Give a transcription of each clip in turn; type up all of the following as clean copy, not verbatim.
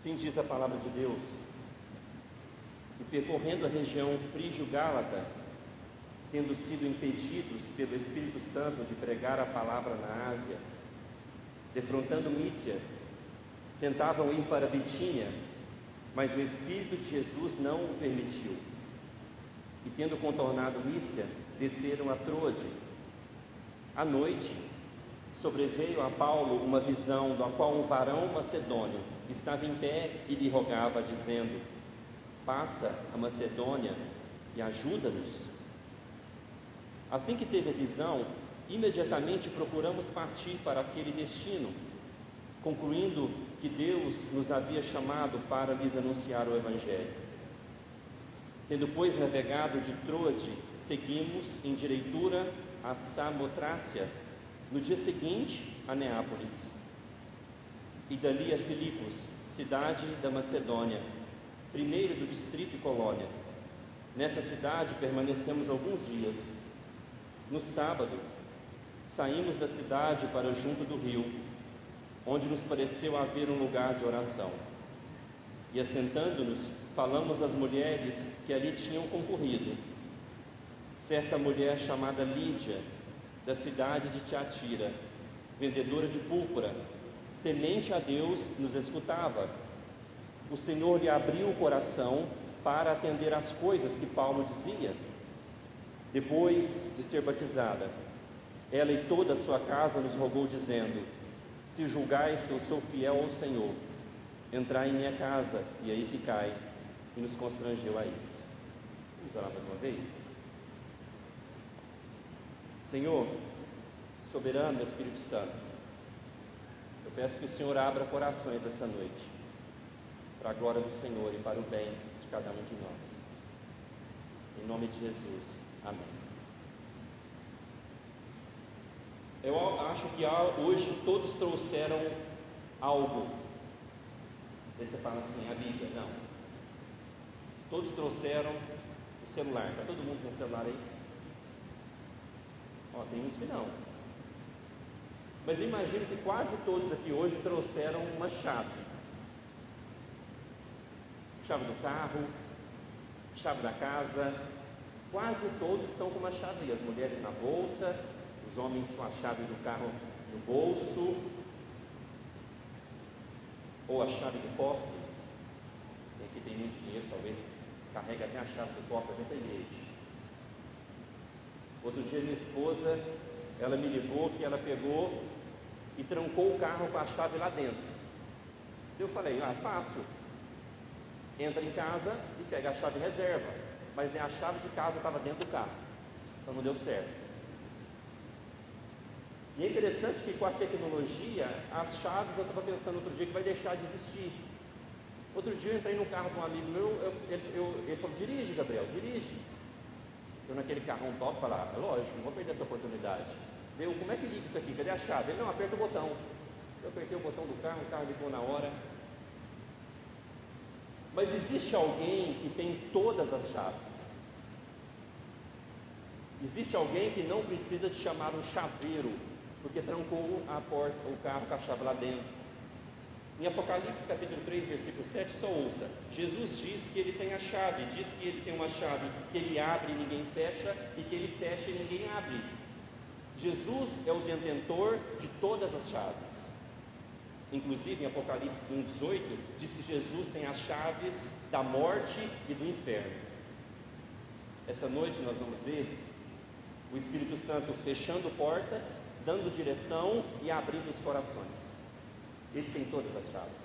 Assim diz a palavra de Deus. E percorrendo a região frígio-gálata, tendo sido impedidos pelo Espírito Santo de pregar a palavra na Ásia, defrontando Mísia, tentavam ir para Bitínia, mas o Espírito de Jesus não o permitiu. E tendo contornado Mísia, desceram a Troade. À noite, sobreveio a Paulo uma visão, da qual um varão macedônio estava em pé e lhe rogava, dizendo: passa a Macedônia e ajuda-nos. Assim que teve a visão, imediatamente procuramos partir para aquele destino, concluindo que Deus nos havia chamado para lhes anunciar o Evangelho. Tendo, pois, navegado de Troade, seguimos em direitura a Samotrácia, no dia seguinte a Neápolis, e dali a Filipos, cidade da Macedônia, primeiro do distrito e colônia. Nessa cidade permanecemos alguns dias. No sábado, saímos da cidade para junto do rio, onde nos pareceu haver um lugar de oração. E assentando-nos, falamos às mulheres que ali tinham concorrido. Certa mulher chamada Lídia, da cidade de Tiatira, vendedora de púrpura, temente a Deus, nos escutava. O Senhor lhe abriu o coração para atender às coisas que Paulo dizia. Depois de ser batizada, ela e toda a sua casa nos rogou, dizendo: se julgais que eu sou fiel ao Senhor, entrai em minha casa e aí ficai. E nos constrangeu a isso. Vamos orar mais uma vez? Senhor, soberano Espírito Santo, eu peço que o Senhor abra corações essa noite, para a glória do Senhor e para o bem de cada um de nós. Em nome de Jesus, amém. Eu acho que hoje todos trouxeram algo. Aí você fala assim, a Bíblia. Não. Todos trouxeram o celular. Está todo mundo com o celular aí? Ó, tem uns que não. Mas eu imagino que quase todos aqui hoje trouxeram uma chave. Chave do carro, chave da casa. Quase todos estão com uma chave. As mulheres na bolsa, os homens com a chave do carro no bolso, ou a chave do cofre. Aqui tem muito dinheiro, talvez carrega até a chave do cofre dentro da igreja. Outro dia minha esposa, ela me ligou que ela pegou e trancou o carro com a chave lá dentro. Eu falei, fácil. Entra em casa e pega a chave reserva. Mas nem a chave de casa estava dentro do carro. Então não deu certo. E é interessante que com a tecnologia, as chaves, eu estava pensando outro dia que vai deixar de existir. Outro dia eu entrei no carro de um amigo meu, ele falou, dirige, Gabriel, dirige. Eu naquele carrão top, falei, lógico, não vou perder essa oportunidade. Deu, como é que liga isso aqui? Cadê a chave? Ele, não, aperta o botão. Eu apertei o botão do carro, o carro ligou na hora. Mas existe alguém que tem todas as chaves. Existe alguém que não precisa de chamar um chaveiro, porque trancou a porta, o carro com a chave lá dentro. Em Apocalipse capítulo 3, versículo 7, só ouça. Jesus diz que ele tem a chave, diz que ele tem uma chave que ele abre e ninguém fecha, e que ele fecha e ninguém abre. Jesus é o detentor de todas as chaves. Inclusive em Apocalipse 1,18 diz que Jesus tem as chaves da morte e do inferno. Essa noite nós vamos ver o Espírito Santo fechando portas, dando direção e abrindo os corações. Ele tem todas as chaves.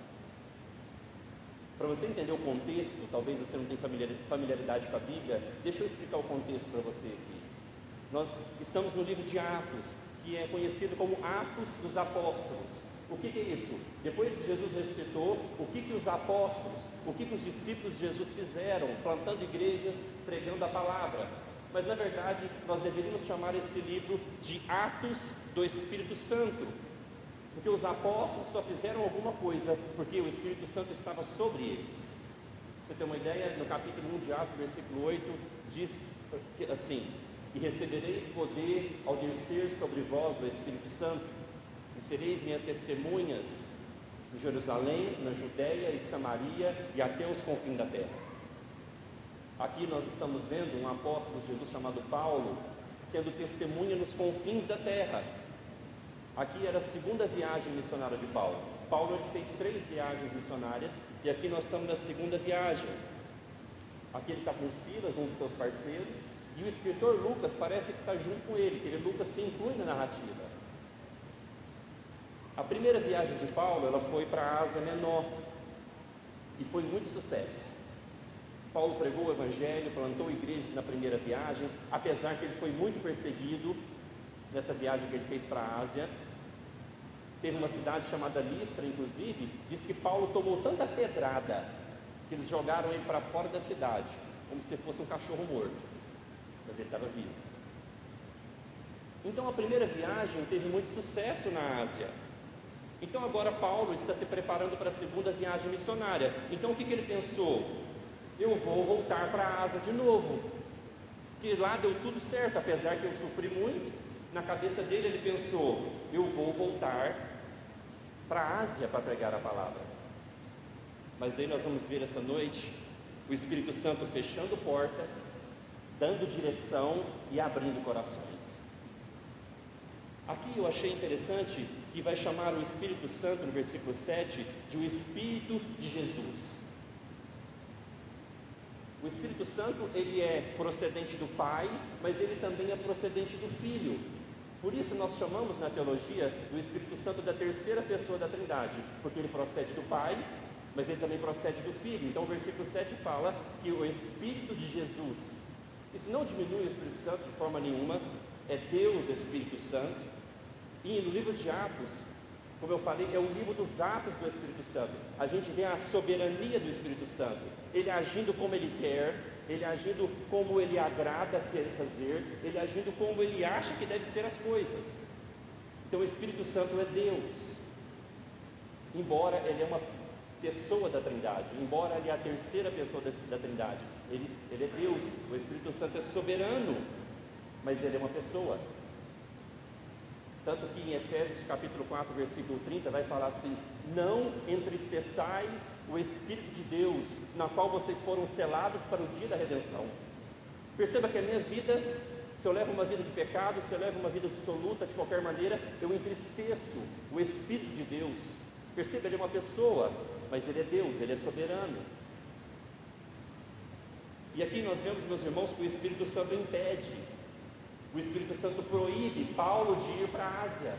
Para você entender o contexto, talvez você não tenha familiaridade com a Bíblia, deixa eu explicar o contexto para você aqui. Nós estamos no livro de Atos, que é conhecido como Atos dos Apóstolos. O que é isso? Depois que Jesus ressuscitou, o que os apóstolos, o que os discípulos de Jesus fizeram? Plantando igrejas, pregando a palavra. Mas na verdade, nós deveríamos chamar esse livro de Atos do Espírito Santo, porque os apóstolos só fizeram alguma coisa porque o Espírito Santo estava sobre eles. Pra você ter uma ideia, no capítulo 1 de Atos, versículo 8, diz assim: e recebereis poder ao descer sobre vós o Espírito Santo, e sereis minhas testemunhas em Jerusalém, na Judéia e Samaria e até os confins da terra. Aqui nós estamos vendo um apóstolo de Jesus chamado Paulo sendo testemunha nos confins da terra. Aqui era a segunda viagem missionária de Paulo. Paulo ele fez 3 viagens missionárias e aqui nós estamos na segunda viagem. Aqui ele está com Silas, um de seus parceiros, e o escritor Lucas parece que está junto com ele, que Lucas se inclui na narrativa. A primeira viagem de Paulo, ela foi para a Ásia Menor e foi muito sucesso. Paulo pregou o evangelho, plantou igrejas na primeira viagem, apesar que ele foi muito perseguido nessa viagem que ele fez para a Ásia. Teve uma cidade chamada Listra, inclusive, diz que Paulo tomou tanta pedrada que eles jogaram ele para fora da cidade, como se fosse um cachorro morto, mas ele estava vivo. Então a primeira viagem teve muito sucesso na Ásia. Então agora Paulo está se preparando para a segunda viagem missionária. Então o que ele pensou? Eu vou voltar para a Ásia de novo, porque lá deu tudo certo, apesar que eu sofri muito. Na cabeça dele ele pensou, eu vou voltar para a Ásia para pregar a palavra. Mas daí nós vamos ver essa noite o Espírito Santo fechando portas, dando direção e abrindo corações. Aqui eu achei interessante que vai chamar o Espírito Santo, no versículo 7, de o Espírito de Jesus. O Espírito Santo, ele é procedente do Pai, mas ele também é procedente do Filho. Por isso nós chamamos na teologia do Espírito Santo da terceira pessoa da Trindade, porque ele procede do Pai, mas ele também procede do Filho. Então o versículo 7 fala que o Espírito de Jesus, isso não diminui o Espírito Santo de forma nenhuma, é Deus Espírito Santo. E no livro de Atos, como eu falei, é o livro dos atos do Espírito Santo. A gente vê a soberania do Espírito Santo, ele agindo como ele quer, ele agindo como ele agrada querer fazer, ele agindo como ele acha que deve ser as coisas. Então o Espírito Santo é Deus, embora ele é uma pessoa da Trindade, embora ele é a terceira pessoa da Trindade, ele é Deus. O Espírito Santo é soberano, mas ele é uma pessoa. Tanto que em Efésios capítulo 4, versículo 30, vai falar assim: não entristeçais o Espírito de Deus, na qual vocês foram selados para o dia da redenção. Perceba que a minha vida, se eu levo uma vida de pecado, se eu levo uma vida dissoluta, de qualquer maneira, eu entristeço o Espírito de Deus. Perceba, ele é uma pessoa, mas ele é Deus, ele é soberano. E aqui nós vemos, meus irmãos, que o Espírito Santo impede. O Espírito Santo proíbe Paulo de ir para a Ásia.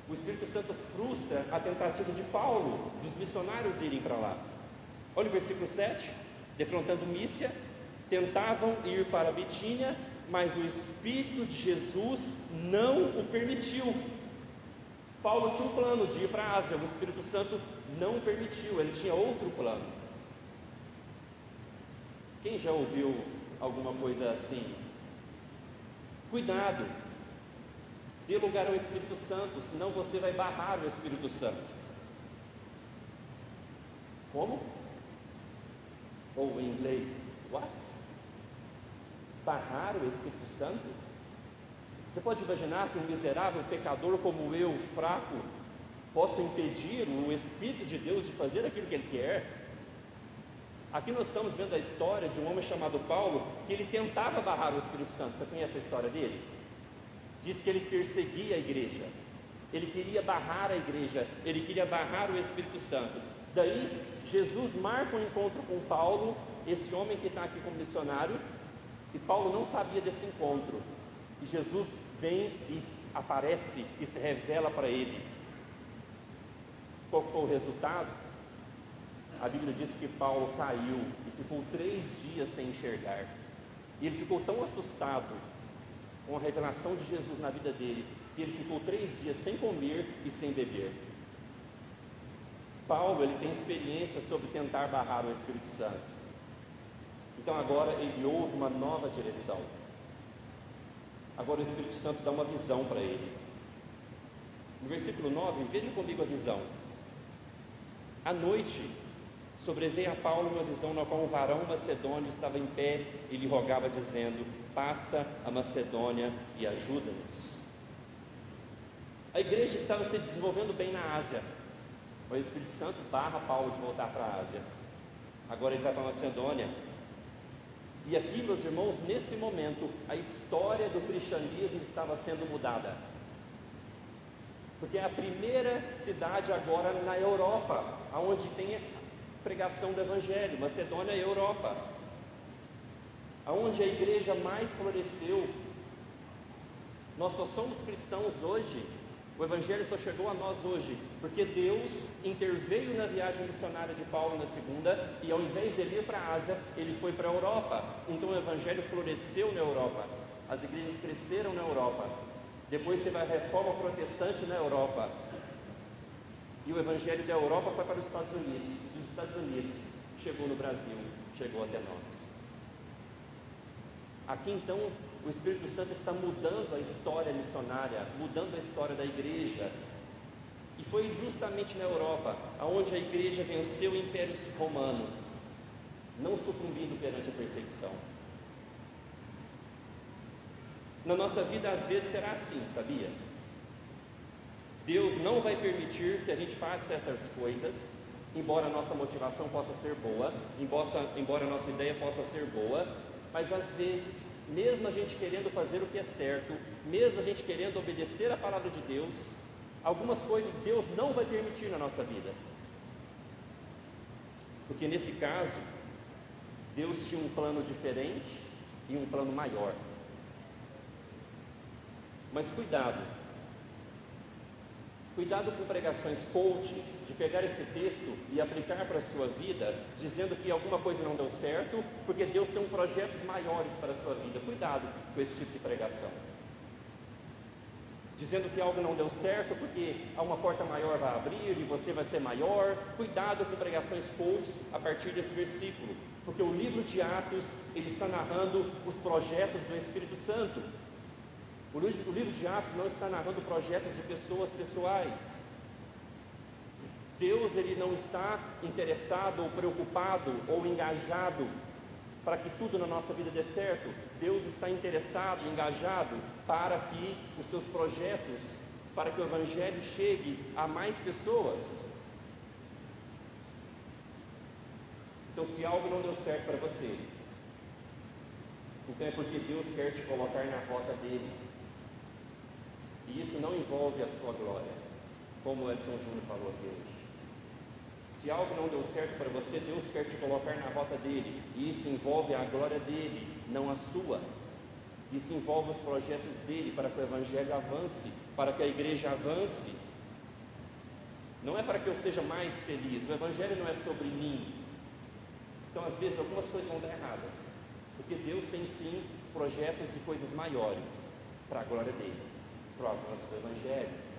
O Espírito Santo frustra a tentativa de Paulo, dos missionários irem para lá. Olha o versículo 7, defrontando Mícia, tentavam ir para Bitínia, mas o Espírito de Jesus não o permitiu. Paulo tinha um plano de ir para a Ásia, o Espírito Santo não o permitiu, ele tinha outro plano. Quem já ouviu alguma coisa assim? Cuidado, dê lugar ao Espírito Santo, senão você vai barrar o Espírito Santo. Como? Ou em inglês, what? Barrar o Espírito Santo? Você pode imaginar que um miserável pecador como eu, fraco, possa impedir o Espírito de Deus de fazer aquilo que ele quer? Aqui nós estamos vendo a história de um homem chamado Paulo, que ele tentava barrar o Espírito Santo. Você conhece a história dele? Diz que ele perseguia a igreja, ele queria barrar a igreja, ele queria barrar o Espírito Santo. Daí Jesus marca um encontro com Paulo, esse homem que está aqui como missionário, e Paulo não sabia desse encontro. E Jesus vem e aparece e se revela para ele. Qual foi o resultado? A Bíblia diz que Paulo caiu e ficou 3 dias sem enxergar. E ele ficou tão assustado com a revelação de Jesus na vida dele, que ele ficou 3 dias sem comer e sem beber. Paulo, ele tem experiência sobre tentar barrar o Espírito Santo. Então agora ele ouve uma nova direção. Agora o Espírito Santo dá uma visão para ele. No versículo 9, veja comigo a visão. À noite, sobreveio a Paulo uma visão na qual um varão macedônio estava em pé e lhe rogava, dizendo: passa a Macedônia e ajuda-nos. A igreja estava se desenvolvendo bem na Ásia. O Espírito Santo barra Paulo de voltar para a Ásia. Agora ele vai para a Macedônia. E aqui, meus irmãos, nesse momento, a história do cristianismo estava sendo mudada. Porque é a primeira cidade agora na Europa, onde tem a pregação do Evangelho. Macedônia é Europa, aonde a igreja mais floresceu. Nós só somos cristãos hoje, o Evangelho só chegou a nós hoje, porque Deus interveio na viagem missionária de Paulo na segunda, e ao invés de ele ir para a Ásia, ele foi para a Europa. Então o Evangelho floresceu na Europa, as igrejas cresceram na Europa. Depois teve a reforma protestante na Europa, e o Evangelho da Europa foi para os Estados Unidos, dos Estados Unidos chegou no Brasil, chegou até nós. Aqui então o Espírito Santo está mudando a história missionária, mudando a história da igreja. E foi justamente na Europa onde a igreja venceu o Império Romano, não sucumbindo perante a perseguição. Na nossa vida às vezes será assim, sabia? Deus não vai permitir que a gente faça certas coisas, embora a nossa motivação possa ser boa, embora a nossa ideia possa ser boa, mas às vezes, mesmo a gente querendo fazer o que é certo, mesmo a gente querendo obedecer a palavra de Deus, algumas coisas Deus não vai permitir na nossa vida. Porque nesse caso, Deus tinha um plano diferente e um plano maior. Mas cuidado com pregações coaches, de pegar esse texto e aplicar para a sua vida, dizendo que alguma coisa não deu certo, porque Deus tem projetos maiores para a sua vida. Cuidado com esse tipo de pregação. Dizendo que algo não deu certo, porque uma porta maior vai abrir e você vai ser maior. Cuidado com pregações coaches a partir desse versículo, porque o livro de Atos, ele está narrando os projetos do Espírito Santo. O livro de Atos não está narrando projetos de pessoas pessoais. Deus, ele não está interessado ou preocupado ou engajado para que tudo na nossa vida dê certo. Deus está interessado, engajado para que os seus projetos, para que o Evangelho chegue a mais pessoas. Então, se algo não deu certo para você, então é porque Deus quer te colocar na rota dele. E isso não envolve a sua glória, como o Edson Júnior falou aqui hoje. Se algo não deu certo para você, Deus quer te colocar na rota dele. E isso envolve a glória dele, não a sua. Isso envolve os projetos dele, para que o Evangelho avance, para que a igreja avance. Não é para que eu seja mais feliz. O Evangelho não é sobre mim. Então, às vezes, algumas coisas vão dar erradas, porque Deus tem sim projetos e coisas maiores para a glória dele, para o avanço do Evangelho.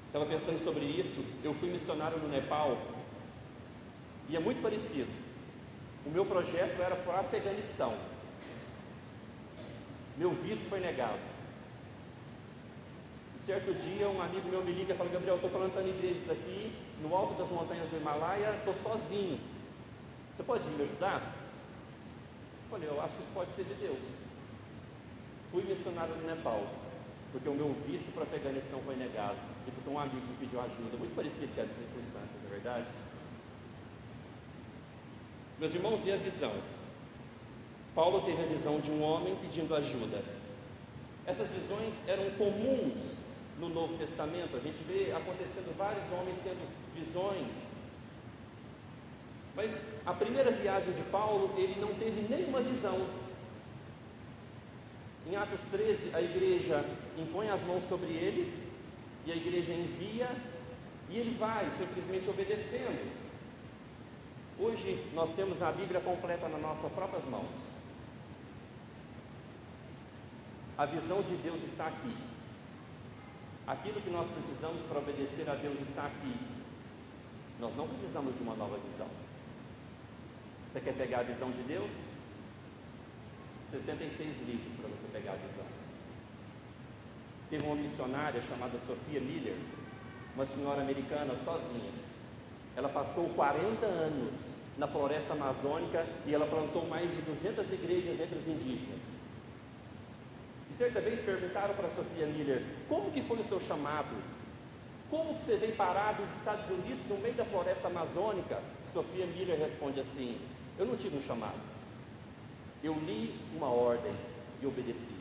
Estava pensando sobre isso. Eu fui missionário no Nepal e é muito parecido. O meu projeto era para o Afeganistão. Meu visto foi negado. E certo dia um amigo meu me liga e fala: Gabriel, estou plantando igrejas aqui no alto das montanhas do Himalaia, estou sozinho. Você pode vir me ajudar? Eu falei: eu acho que isso pode ser de Deus. Fui missionário no Nepal, porque o meu visto para o Afeganistão foi negado, e porque um amigo me pediu ajuda. Muito parecido com as circunstâncias, não é verdade? Meus irmãos, e a visão? Paulo teve a visão de um homem pedindo ajuda. Essas visões eram comuns no Novo Testamento. A gente vê acontecendo vários homens tendo visões. Mas a primeira viagem de Paulo, ele não teve nenhuma visão. Em Atos 13, a igreja impõe as mãos sobre ele, e a igreja envia, e ele vai simplesmente obedecendo. Hoje nós temos a Bíblia completa nas nossas próprias mãos. A visão de Deus está aqui. Aquilo que nós precisamos para obedecer a Deus está aqui. Nós não precisamos de uma nova visão. Você quer pegar a visão de Deus? 66 livros para você pegar a visão. Teve uma missionária chamada Sophia Miller, uma senhora americana sozinha. Ela passou 40 anos na floresta amazônica e ela plantou mais de 200 igrejas entre os indígenas. E certa vez perguntaram para Sophia Miller: como que foi o seu chamado? Como que você veio parar dos Estados Unidos no meio da floresta amazônica? Sophia Miller responde assim: eu não tive um chamado, eu li uma ordem e obedeci.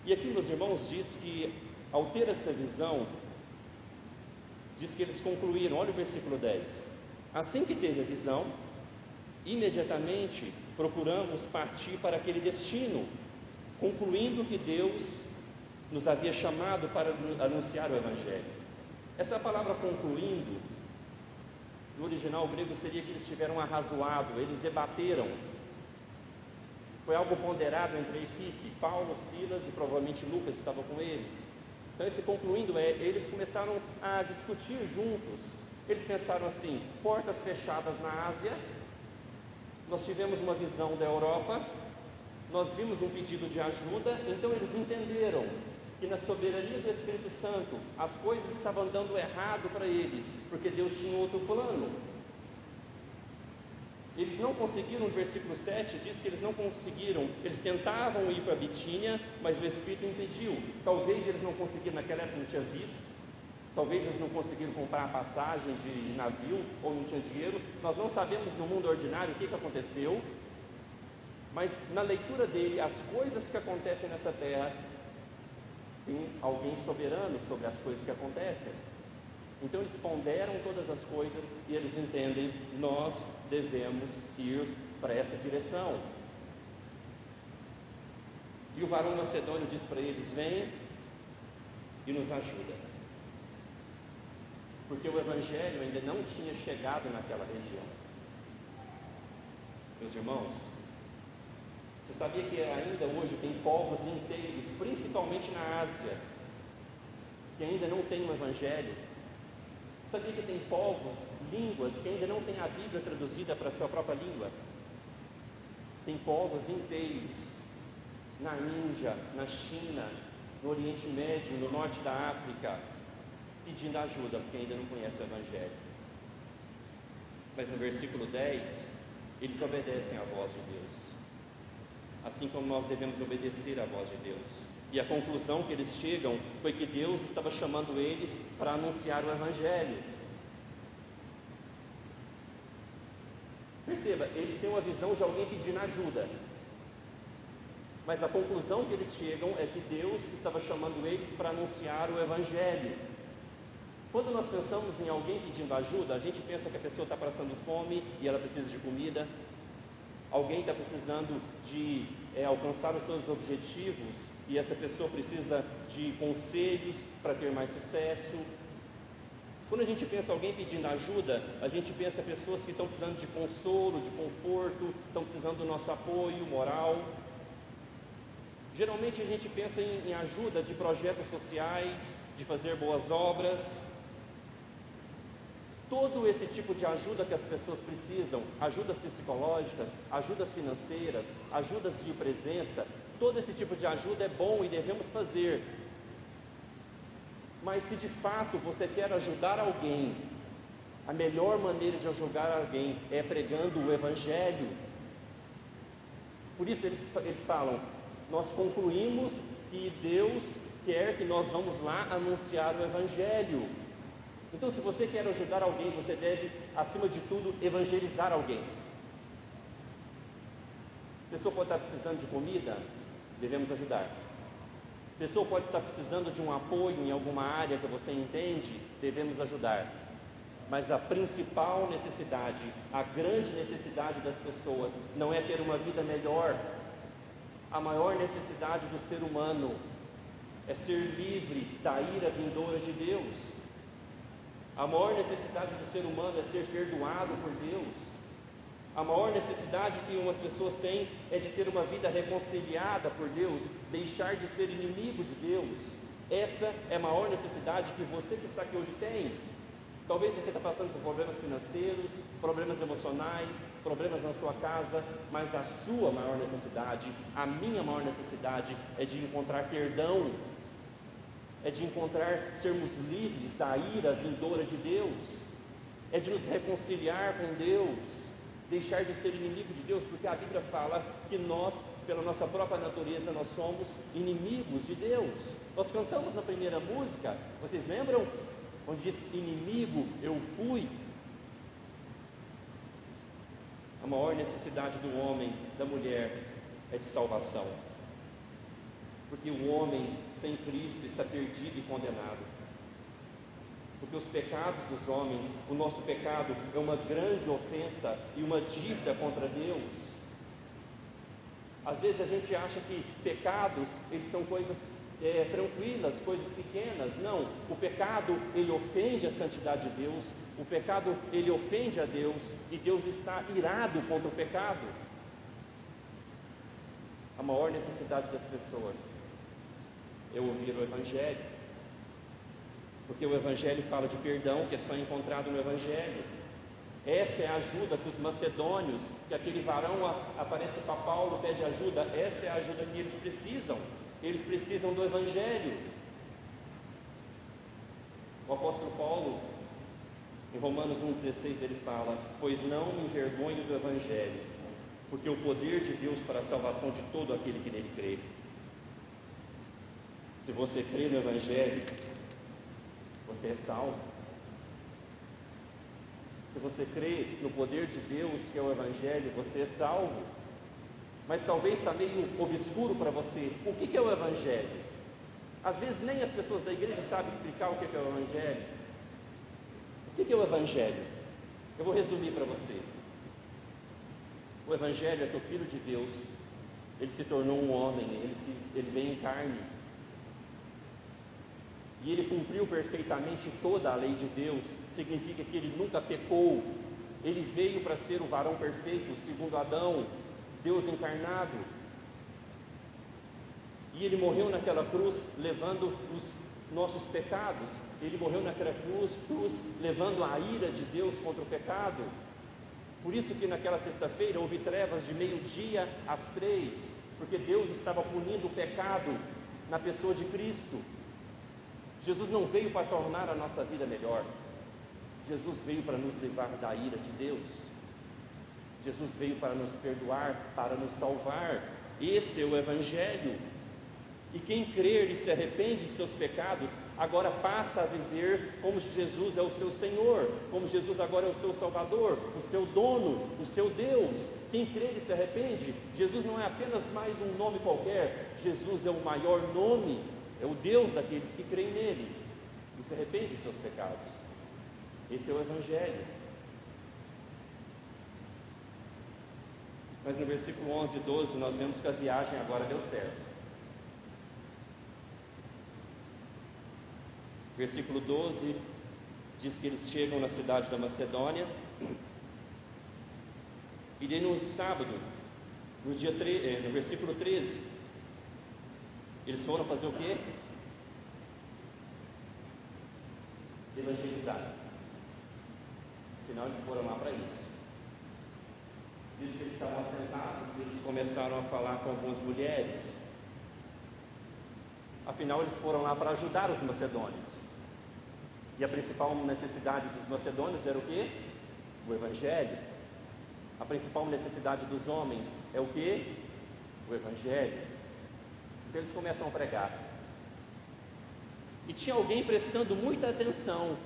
E aqui, meus irmãos, diz que ao ter essa visão, diz que eles concluíram, olha o versículo 10: assim que teve a visão, imediatamente procuramos partir para aquele destino, concluindo que Deus nos havia chamado para anunciar o Evangelho. Essa palavra concluindo, no original grego seria que eles tiveram arrazoado, eles debateram. Foi algo ponderado entre a equipe. Paulo, Silas e provavelmente Lucas estavam com eles. Então esse concluindo eles começaram a discutir juntos. Eles pensaram assim: portas fechadas na Ásia, nós tivemos uma visão da Europa, nós vimos um pedido de ajuda, então eles entenderam que na soberania do Espírito Santo as coisas estavam dando errado para eles, porque Deus tinha outro plano. Eles não conseguiram, no versículo 7 diz que eles não conseguiram, eles tentavam ir para Bitínia, mas o Espírito impediu. Talvez eles não conseguiram, naquela época não tinha visto, talvez eles não conseguiram comprar a passagem de navio, ou não tinha dinheiro. Nós não sabemos no mundo ordinário o que aconteceu, mas na leitura dele, as coisas que acontecem nessa terra, tem alguém soberano sobre as coisas que acontecem. Então eles ponderam todas as coisas e eles entendem: nós devemos ir para essa direção. E o varão macedônio diz para eles: vem e nos ajuda, porque o Evangelho ainda não tinha chegado naquela região. Meus irmãos, você sabia que ainda hoje tem povos inteiros, principalmente na Ásia, que ainda não tem o Evangelho? Sabia que tem povos, línguas, que ainda não tem a Bíblia traduzida para a sua própria língua? Tem povos inteiros na Índia, na China, no Oriente Médio, no norte da África, pedindo ajuda, porque ainda não conhecem o Evangelho. Mas no versículo 10, eles obedecem à voz de Deus, assim como nós devemos obedecer à voz de Deus. E a conclusão que eles chegam foi que Deus estava chamando eles para anunciar o Evangelho. Perceba, eles têm uma visão de alguém pedindo ajuda, mas a conclusão que eles chegam é que Deus estava chamando eles para anunciar o Evangelho. Quando nós pensamos em alguém pedindo ajuda, a gente pensa que a pessoa está passando fome e ela precisa de comida. Alguém está precisando de alcançar os seus objetivos e essa pessoa precisa de conselhos para ter mais sucesso. Quando a gente pensa em alguém pedindo ajuda, a gente pensa em pessoas que estão precisando de consolo, de conforto, estão precisando do nosso apoio moral. Geralmente a gente pensa em ajuda de projetos sociais, de fazer boas obras. Todo esse tipo de ajuda que as pessoas precisam, ajudas psicológicas, ajudas financeiras, ajudas de presença, todo esse tipo de ajuda é bom e devemos fazer. Mas se de fato você quer ajudar alguém, a melhor maneira de ajudar alguém é pregando o Evangelho. Por isso eles falam: nós concluímos que Deus quer que nós vamos lá anunciar o Evangelho. Então, se você quer ajudar alguém, você deve, acima de tudo, evangelizar alguém. A pessoa pode estar precisando de comida, devemos ajudar. A pessoa pode estar precisando de um apoio em alguma área que você entende, devemos ajudar. Mas a principal necessidade, a grande necessidade das pessoas, não é ter uma vida melhor. A maior necessidade do ser humano é ser livre da ira vindoura de Deus. A maior necessidade do ser humano é ser perdoado por Deus. A maior necessidade que umas pessoas têm é de ter uma vida reconciliada por Deus, deixar de ser inimigo de Deus. Essa é a maior necessidade que você que está aqui hoje tem. Talvez você está passando por problemas financeiros, problemas emocionais, problemas na sua casa, mas a sua maior necessidade, a minha maior necessidade é de encontrar perdão, é de sermos livres da ira vindoura de Deus, é de nos reconciliar com Deus. deixar de ser inimigo de Deus, porque a Bíblia fala que nós, pela nossa própria natureza, nós somos inimigos de Deus. Nós cantamos na primeira música, vocês lembram? Onde diz: inimigo eu fui. A maior necessidade do homem, da mulher, é de salvação, porque o homem sem Cristo está perdido e condenado. Porque os pecados dos homens, o nosso pecado é uma grande ofensa e uma dívida contra Deus. Às vezes a gente acha que pecados, eles são coisas tranquilas, coisas pequenas. Não, o pecado, ele ofende a santidade de Deus, o pecado, ele ofende a Deus, e Deus está irado contra o pecado. A maior necessidade das pessoas é ouvir o Evangelho, porque o Evangelho fala de perdão, que é só encontrado no Evangelho. Essa é a ajuda que os macedônios, que aquele varão aparece para Paulo, pede ajuda, essa é a ajuda que eles precisam do Evangelho. O apóstolo Paulo, em Romanos 1,16, ele fala: pois não me envergonho do Evangelho, porque o poder de Deus para a salvação de todo aquele que nele crê. Se você crê no Evangelho, você é salvo. Se você crê no poder de Deus, que é o Evangelho, você é salvo. Mas talvez está meio obscuro para você. O que é o Evangelho? Às vezes nem as pessoas da igreja sabem explicar o que é o Evangelho. O que é o Evangelho? Eu vou resumir para você. O Evangelho é que o Filho de Deus, ele se tornou um homem, ele veio em carne, e ele cumpriu perfeitamente toda a lei de Deus. Significa que ele nunca pecou. Ele veio para ser o varão perfeito, segundo Adão, Deus encarnado. E ele morreu naquela cruz levando os nossos pecados. Ele morreu naquela cruz levando a ira de Deus contra o pecado. Por isso que naquela sexta-feira houve trevas de meio-dia às 3, porque Deus estava punindo o pecado na pessoa de Cristo. Jesus não veio para tornar a nossa vida melhor. Jesus veio para nos livrar da ira de Deus. Jesus veio para nos perdoar, para nos salvar. Esse é o Evangelho. E quem crer e se arrepende de seus pecados, agora passa a viver como Jesus é o seu Senhor, como Jesus agora é o seu Salvador, o seu dono, o seu Deus. Quem crer e se arrepende, Jesus não é apenas mais um nome qualquer, Jesus é o maior nome, é o Deus daqueles que creem nele e se arrependem de seus pecados. Esse é o Evangelho. Mas no versículo 11 e 12 nós vemos que a viagem agora deu certo. Versículo 12 diz que eles chegam na cidade da Macedônia, e daí no sábado, no versículo 13, eles foram fazer o quê? Evangelizar. Afinal, eles foram lá para isso. Diz que eles estavam assentados e eles começaram a falar com algumas mulheres. Afinal, eles foram lá para ajudar os macedônios. E a principal necessidade dos macedônios era o quê? O Evangelho. A principal necessidade dos homens é o quê? O Evangelho. Então eles começam a pregar. E tinha alguém prestando muita atenção,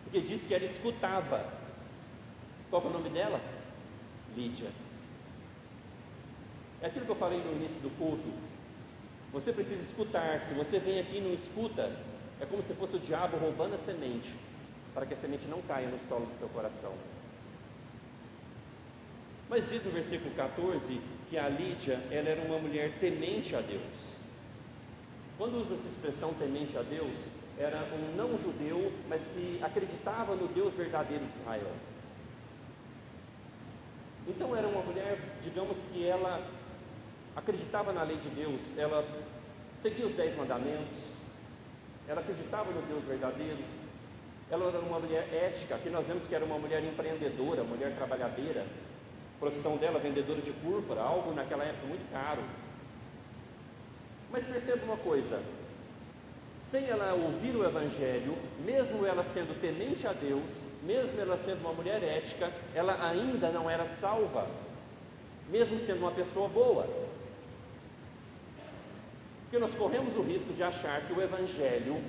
porque disse que ela escutava. Qual foi o nome dela? Lídia. É aquilo que eu falei no início do culto. Você precisa escutar. Se você vem aqui e não escuta, é como se fosse o diabo roubando a semente, para que a semente não caia no solo do seu coração. Mas diz no versículo 14 que a Lídia, ela era uma mulher temente a Deus. Quando usa essa expressão temente a Deus, era um não judeu, mas que acreditava no Deus verdadeiro de Israel. Então era uma mulher, digamos que ela acreditava na lei de Deus, ela seguia os 10 mandamentos, ela acreditava no Deus verdadeiro, ela era uma mulher ética, que nós vemos que era uma mulher empreendedora, mulher trabalhadeira. A profissão dela, vendedora de púrpura, algo naquela época muito caro. Mas perceba uma coisa, sem ela ouvir o Evangelho, mesmo ela sendo temente a Deus, mesmo ela sendo uma mulher ética, ela ainda não era salva, mesmo sendo uma pessoa boa. Porque nós corremos o risco de achar que o Evangelho,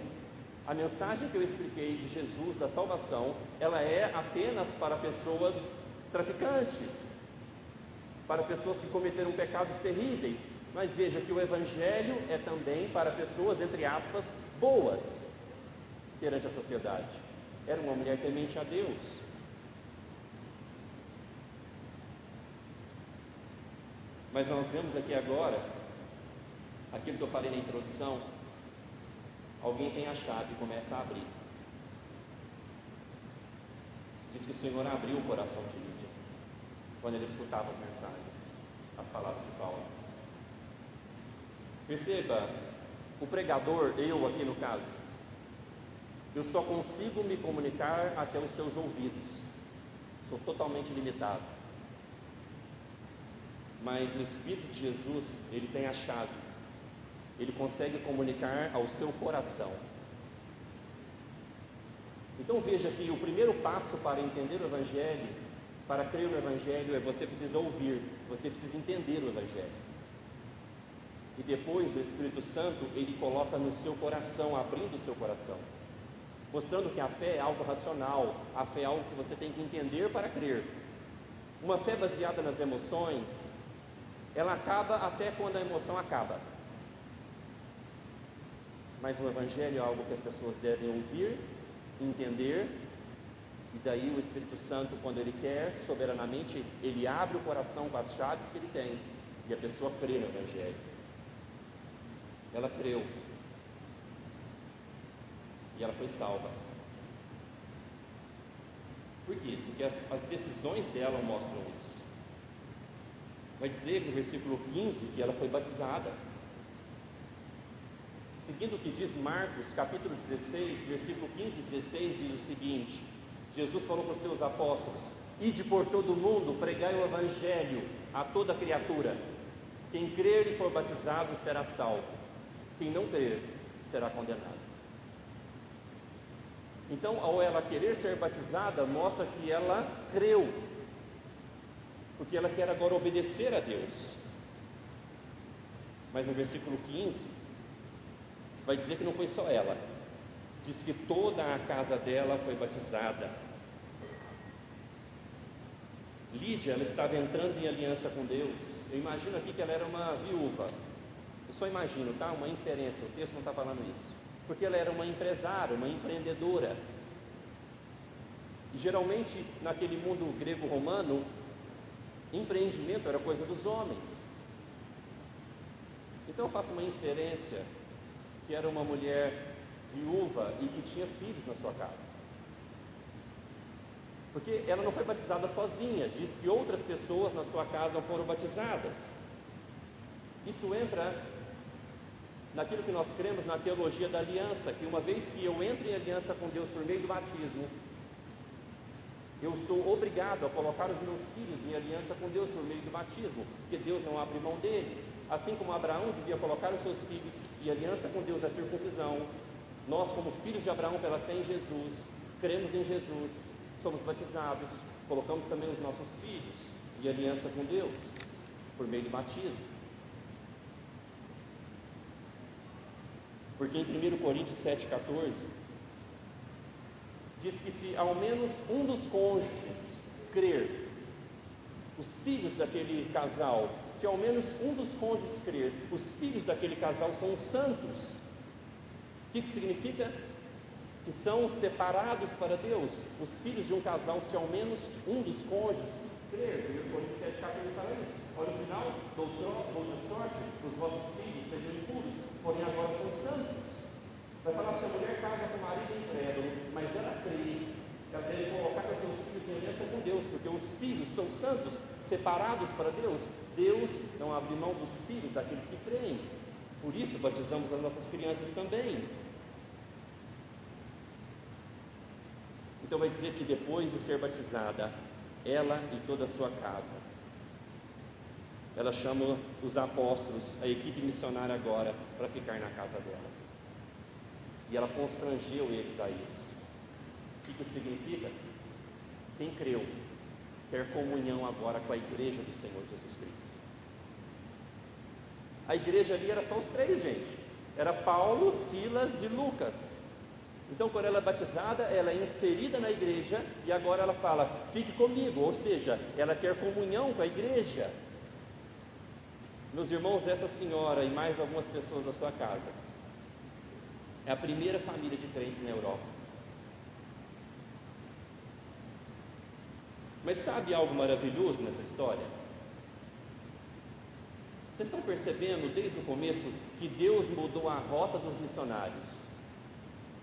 a mensagem que eu expliquei de Jesus, da salvação, ela é apenas para pessoas traficantes, para pessoas que cometeram pecados terríveis. Mas veja que o Evangelho é também para pessoas, entre aspas, boas perante a sociedade. Era uma mulher temente a Deus. Mas nós vemos aqui agora, aquilo que eu falei na introdução, alguém tem a chave e começa a abrir. Diz que o Senhor abriu o coração de Lídia, quando ele escutava as mensagens, as palavras de Paulo. Perceba, o pregador, eu aqui no caso, eu só consigo me comunicar até os seus ouvidos. Sou totalmente limitado. Mas o Espírito de Jesus, ele tem a chave. Ele consegue comunicar ao seu coração. Então veja que o primeiro passo para entender o Evangelho, para crer no Evangelho, é você precisa ouvir, você precisa entender o Evangelho. E depois do Espírito Santo, ele coloca no seu coração, abrindo o seu coração, mostrando que a fé é algo racional, a fé é algo que você tem que entender para crer. Uma fé baseada nas emoções, ela acaba até quando a emoção acaba. Mas o Evangelho é algo que as pessoas devem ouvir, entender, e daí o Espírito Santo, quando ele quer, soberanamente, ele abre o coração com as chaves que ele tem, e a pessoa crê no Evangelho. Ela creu, e ela foi salva. Por quê? Porque as decisões dela mostram isso. Vai dizer no versículo 15 que ela foi batizada. Seguindo o que diz Marcos, capítulo 16, versículo 15 e 16, diz o seguinte: Jesus falou para os seus apóstolos: ide por todo o mundo, pregai o Evangelho a toda criatura. Quem crer e for batizado será salvo. Quem não crer será condenado. Então, ao ela querer ser batizada, mostra que ela creu, porque ela quer agora obedecer a Deus. Mas no versículo 15, vai dizer que não foi só ela. Diz que toda a casa dela foi batizada. Lídia, ela estava entrando em aliança com Deus. Eu imagino aqui que ela era uma viúva. Eu só imagino, tá? Uma inferência, o texto não está falando isso. Porque ela era uma empresária, uma empreendedora. E geralmente, naquele mundo grego-romano, empreendimento era coisa dos homens. Então eu faço uma inferência que era uma mulher viúva e que tinha filhos na sua casa. Porque ela não foi batizada sozinha, diz que outras pessoas na sua casa foram batizadas. Isso entra naquilo que nós cremos na teologia da aliança, que uma vez que eu entro em aliança com Deus por meio do batismo, eu sou obrigado a colocar os meus filhos em aliança com Deus por meio do batismo, porque Deus não abre mão deles. Assim como Abraão devia colocar os seus filhos em aliança com Deus na circuncisão, nós, como filhos de Abraão pela fé em Jesus, cremos em Jesus, somos batizados, colocamos também os nossos filhos em aliança com Deus por meio do batismo. Porque em 1 Coríntios 7,14 diz que se ao menos um dos cônjuges crer, os filhos daquele casal, se ao menos um dos cônjuges crer, os filhos daquele casal são santos. O que significa? Que são separados para Deus. Os filhos de um casal, se ao menos um dos cônjuges crer. 1 Coríntios 7,14 fala isso. Olha o final: doutra sorte, os vossos filhos sejam impuros, porém agora são santos. Vai falar: se a mulher casa com o marido incrédulo, mas ela crê, ela deve colocar os seus filhos em aliança com Deus, porque os filhos são santos, separados para Deus. Deus não abre mão dos filhos daqueles que creem. Por isso batizamos as nossas crianças também. Então vai dizer que depois de ser batizada, ela e toda a sua casa, ela chama os apóstolos, a equipe missionária agora, para ficar na casa dela. e ela constrangeu eles a isso. O que isso significa? Quem creu ter comunhão agora com a igreja do Senhor Jesus Cristo. A igreja ali era só os três, gente. Era Paulo, Silas e Lucas. Então, quando ela é batizada, ela é inserida na igreja e agora ela fala, fique comigo, ou seja, ela quer comunhão com a igreja. Meus irmãos, essa senhora e mais algumas pessoas da sua casa é a primeira família de crentes na Europa. Mas sabe algo maravilhoso nessa história? Vocês estão percebendo desde o começo que Deus mudou a rota dos missionários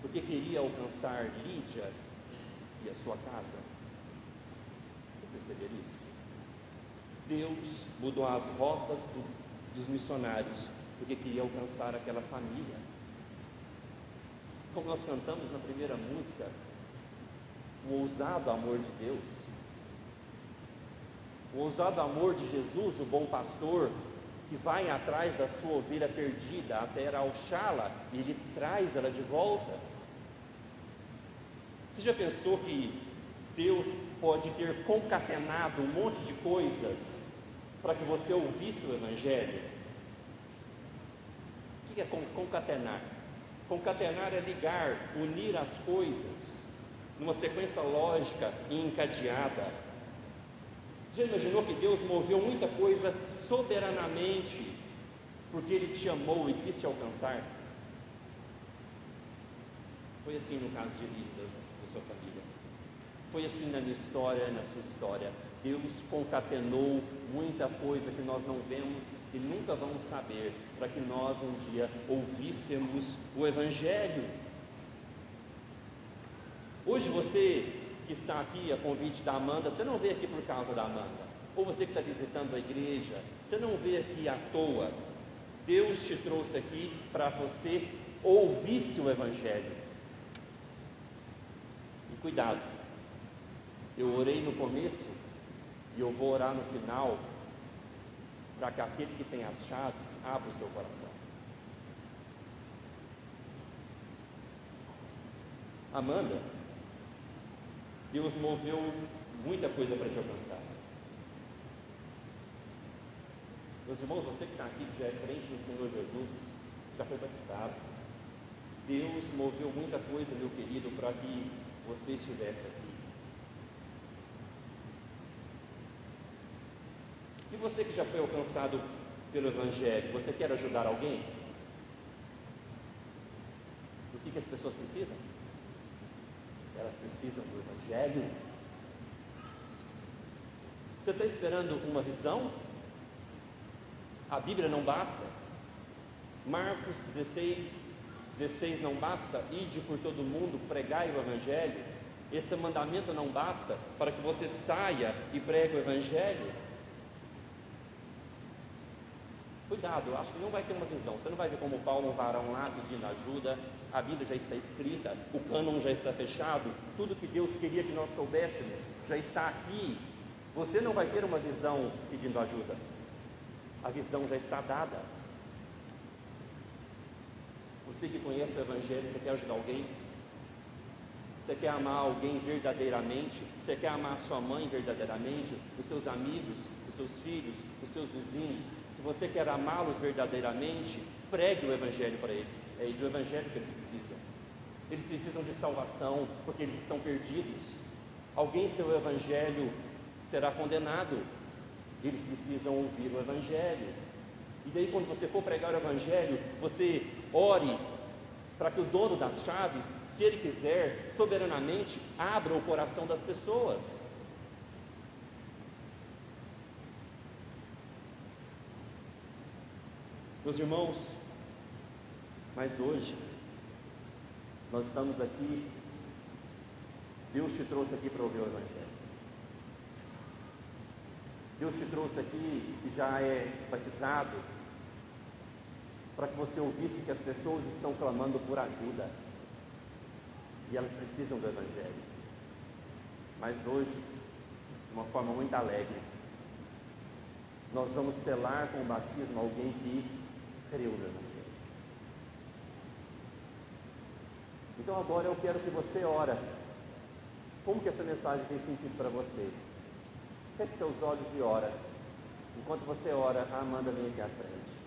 porque queria alcançar Lídia e a sua casa? Vocês perceberam isso? Deus mudou as rotas dos missionários porque queria alcançar aquela família. Como nós cantamos na primeira música, o ousado amor de Deus, o ousado amor de Jesus, o bom pastor, que vai atrás da sua ovelha perdida até achá-la e ele traz ela de volta. Você já pensou que Deus pode ter concatenado um monte de coisas para que você ouvisse o Evangelho? O que é concatenar? Concatenar é ligar, unir as coisas numa sequência lógica e encadeada. Você já imaginou que Deus moveu muita coisa soberanamente porque Ele te amou e quis te alcançar? Foi assim no caso de Lídia, da sua família. Foi assim na minha história, na sua história. Deus concatenou muita coisa que nós não vemos e nunca vamos saber, para que nós um dia ouvíssemos o Evangelho. Hoje você que está aqui a convite da Amanda, você não veio aqui por causa da Amanda, ou você que está visitando a igreja, você não veio aqui à toa. Deus te trouxe aqui para você ouvisse o Evangelho. E cuidado, eu orei no começo e eu vou orar no final para que aquele que tem as chaves abra o seu coração. Amanda, Deus moveu muita coisa para te alcançar. Meus irmãos, você que está aqui, que já é crente no Senhor Jesus, já foi batizado. Deus moveu muita coisa, meu querido, para que você estivesse aqui. E você que já foi alcançado pelo Evangelho, você quer ajudar alguém? O que as pessoas precisam? Elas precisam do Evangelho. Você está esperando uma visão? A Bíblia não basta? Marcos 16 não basta? Ide por todo mundo, pregai o Evangelho. Esse mandamento não basta para que você saia e pregue o Evangelho? Cuidado, eu acho que não vai ter uma visão. Você não vai ver como Paulo, um varão lá pedindo ajuda. A Bíblia já está escrita, o cânon já está fechado, tudo que Deus queria que nós soubéssemos já está aqui. Você não vai ter uma visão pedindo ajuda. A visão já está dada. Você que conhece o Evangelho, você quer ajudar alguém? Você quer amar alguém verdadeiramente? Você quer amar a sua mãe verdadeiramente? Os seus amigos, os seus filhos, os seus vizinhos? Se você quer amá-los verdadeiramente, pregue o Evangelho para eles. É do Evangelho que eles precisam. Eles precisam de salvação, porque eles estão perdidos. Alguém sem o Evangelho será condenado. Eles precisam ouvir o Evangelho. E daí, quando você for pregar o Evangelho, você ore para que o dono das chaves, se ele quiser, soberanamente, abra o coração das pessoas. Meus irmãos, mas hoje, nós estamos aqui, Deus te trouxe aqui para ouvir o Evangelho. Deus te trouxe aqui, que já é batizado, para que você ouvisse que as pessoas estão clamando por ajuda, e elas precisam do Evangelho. Mas hoje, de uma forma muito alegre, nós vamos selar com o batismo alguém que creu no Evangelho. Então agora eu quero que você ore. Como que essa mensagem tem sentido para você? Feche seus olhos e ora. Enquanto você ora, a Amanda vem aqui à frente.